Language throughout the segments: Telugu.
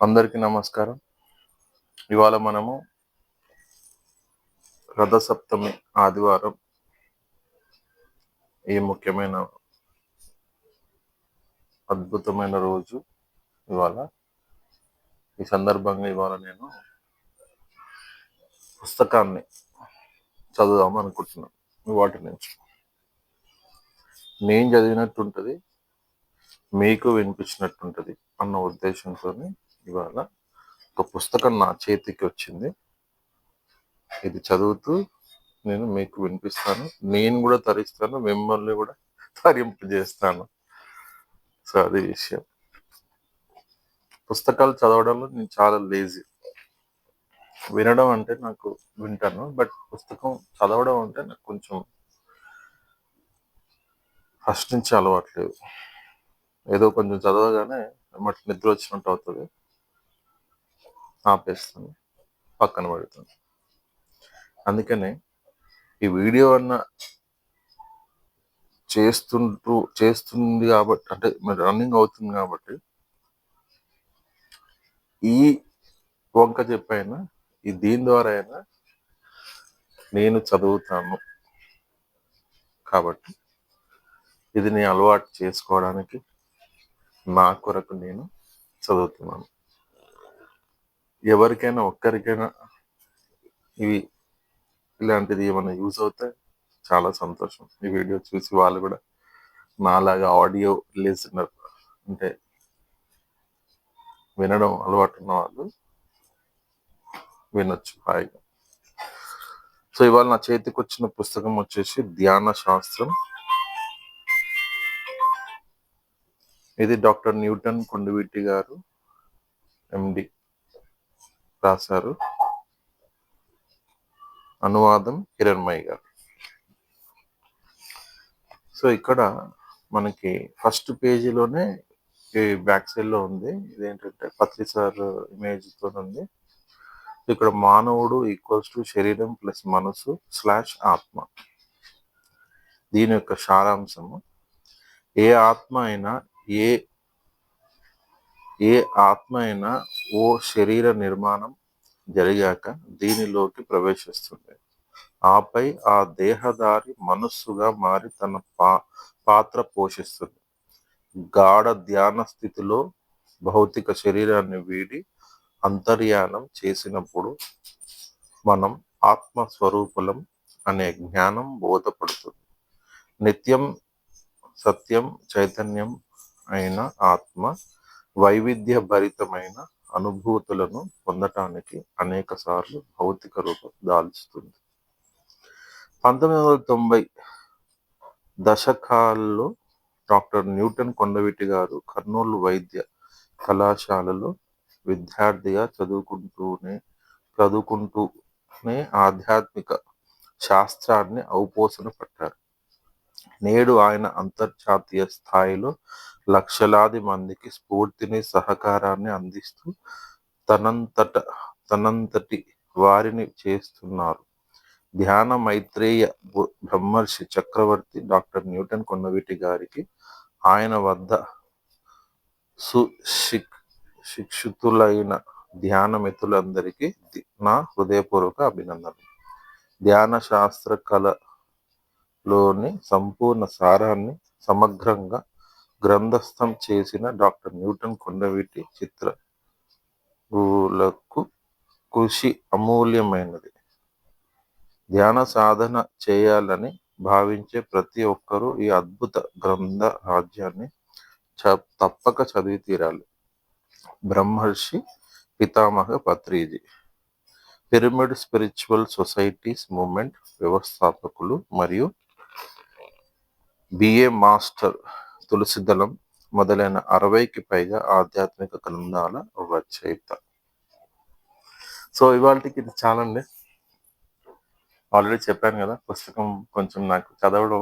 అందరికీ నమస్కారం. ఇవాళ మనము రథసప్తమి ఆదివారం ఈ ముఖ్యమైన అద్భుతమైన రోజు ఇవాళ. ఈ సందర్భంగా ఇవాళ నేను పుస్తకాన్ని చదువుదాం అనుకుంటున్నాను. వాటి నుంచి నేను చదివినట్టుంటుంది, మీకు వినిపించినట్టుంటుంది అన్న ఉద్దేశంతో ఇవాళ ఒక పుస్తకం నా చేతికి వచ్చింది. ఇది చదువుతూ నేను మీకు వినిపిస్తాను, నేను కూడా తరిస్తాను, మిమ్మల్ని కూడా తరింపజేస్తాను. సో అది విషయం. పుస్తకాలు చదవడంలో నేను చాలా లేజీ. వినడం అంటే నాకు వింటాను, బట్ పుస్తకం చదవడం అంటే నాకు కొంచెం ఫస్ట్ నుంచి అలవాట్లేదు. ఏదో కొంచెం చదవగానే మట్టి నిద్ర వచ్చినట్టు అవుతుంది, ఆపేస్తాను, పక్కన పెడతాను. అందుకనే ఈ వీడియో చేస్తుంది కాబట్టి, అంటే రన్నింగ్ అవుతుంది కాబట్టి ఈ వంక చెప్పైనా దీని ద్వారా అయినా నేను చదువుతాను. కాబట్టి ఇది నేను అలవాటు చేసుకోవడానికి నా కొరకు నేను చదువుతున్నాను. ఎవరికైనా ఒక్కరికైనా ఇలాంటిది ఏమైనా యూజ్ అవుతే చాలా సంతోషం. ఈ వీడియో చూసి వాళ్ళు కూడా నాలాగా ఆడియో లిజనర్, అంటే వినడం అలవాటు ఉన్న వాళ్ళు వినొచ్చు హాయిగా. సో ఇవాళ నా చేతికి వచ్చిన పుస్తకం వచ్చేసి ధ్యాన శాస్త్రం. ఇది డాక్టర్ న్యూటన్ కొండవీటి గారు, ఎండి రాశారు. అనువాదం హిరణ్మయి గారు. సో ఇక్కడ మనకి ఫస్ట్ పేజీలోనే ఈ బ్యాక్ సైడ్ లో ఉంది. ఇదేంటంటే పత్రి సార్ ఇమేజ్ తో ఉంది. ఇక్కడ మానవుడు ఈక్వల్స్ టు శరీరం ప్లస్ మనసు / ఆత్మ. దీని యొక్క సారాంశము: ఏ ఆత్మ అయినా ఓ శరీర నిర్మాణం జరిగాక దీనిలోకి ప్రవేశిస్తుంది. ఆపై ఆ దేహదారి మనస్సుగా మారి తన పాత్ర పోషిస్తుంది. గాఢ ధ్యాన స్థితిలో భౌతిక శరీరాన్ని వీడి అంతర్యానం చేసినప్పుడు మనం ఆత్మస్వరూపులం అనే జ్ఞానం బోధపడుతుంది. నిత్యం సత్యం చైతన్యం అయిన ఆత్మ వైవిధ్య భరితమైన అనుభూతులను పొందటానికి అనేక సార్లు భౌతిక రూపం దాల్చుతుంది. 1990 దశకాల్లో డాక్టర్ న్యూటన్ కొండవీటి గారు కర్నూలు వైద్య కళాశాలలో విద్యార్థిగా చదువుకుంటూనే ఆధ్యాత్మిక శాస్త్రాన్ని ఔపోసన పట్టారు. నేడు ఆయన అంతర్జాతీయ స్థాయిలో లక్షలాది మందికి స్ఫూర్తిని, సహకారాన్ని అందిస్తూ తనంతటి వారిని చేస్తున్నారు. ధ్యాన మైత్రేయ బ్రహ్మర్షి చక్రవర్తి డాక్టర్ న్యూటన్ కొండవీటి గారికి, ఆయన వద్ద సుశిక్షితులైన ధ్యాన మిత్రులందరికీ నా హృదయపూర్వక అభినందనలు. ధ్యాన శాస్త్ర కళలోని సంపూర్ణ సారాన్ని సమగ్రంగా గ్రంథస్థం చేసిన డాక్టర్ న్యూటన్ కొండవీటి చిత్రలకు కృషి అమూల్యమైనది. ధ్యాన సాధన చేయాలని భావించే ప్రతి ఒక్కరూ ఈ అద్భుత గ్రంథ రాజ్యాన్ని తప్పక చదివి తీరాలి. బ్రహ్మర్షి పితామహ Patriji, pyramid spiritual societies movement వ్యవస్థాపకులు మరియు బిఏ మాస్టర్ తులసిదళం మొదలైన 60కి పైగా ఆధ్యాత్మిక గ్రంథాల రచయిత. సో ఇవాళకి ఇది చాలండి. ఆల్రెడీ చెప్పాను కదా, పుస్తకం కొంచెం నాకు చదవడం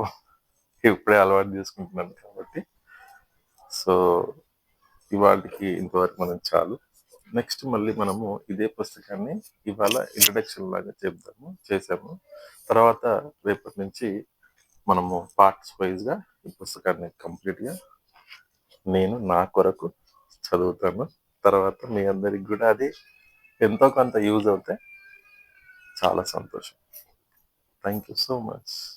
ఇప్పుడే అలవాటు చేసుకుంటున్నాను కాబట్టి. సో ఇవాళకి ఇంతవరకు మనం చాలు. నెక్స్ట్ మళ్ళీ మనము ఇదే పుస్తకాన్ని ఇవాళ ఇంట్రడక్షన్ లాగా చేసాము. తర్వాత రేపటి నుంచి మనము పార్ట్స్ వైజ్గా ఈ పుస్తకాన్ని కంప్లీట్గా నేను నా కొరకు చదువుతాను. తర్వాత మీ అందరికి కూడా అది ఎంతో కొంత యూజ్ అవుతే చాలా సంతోషం. Thank you so much.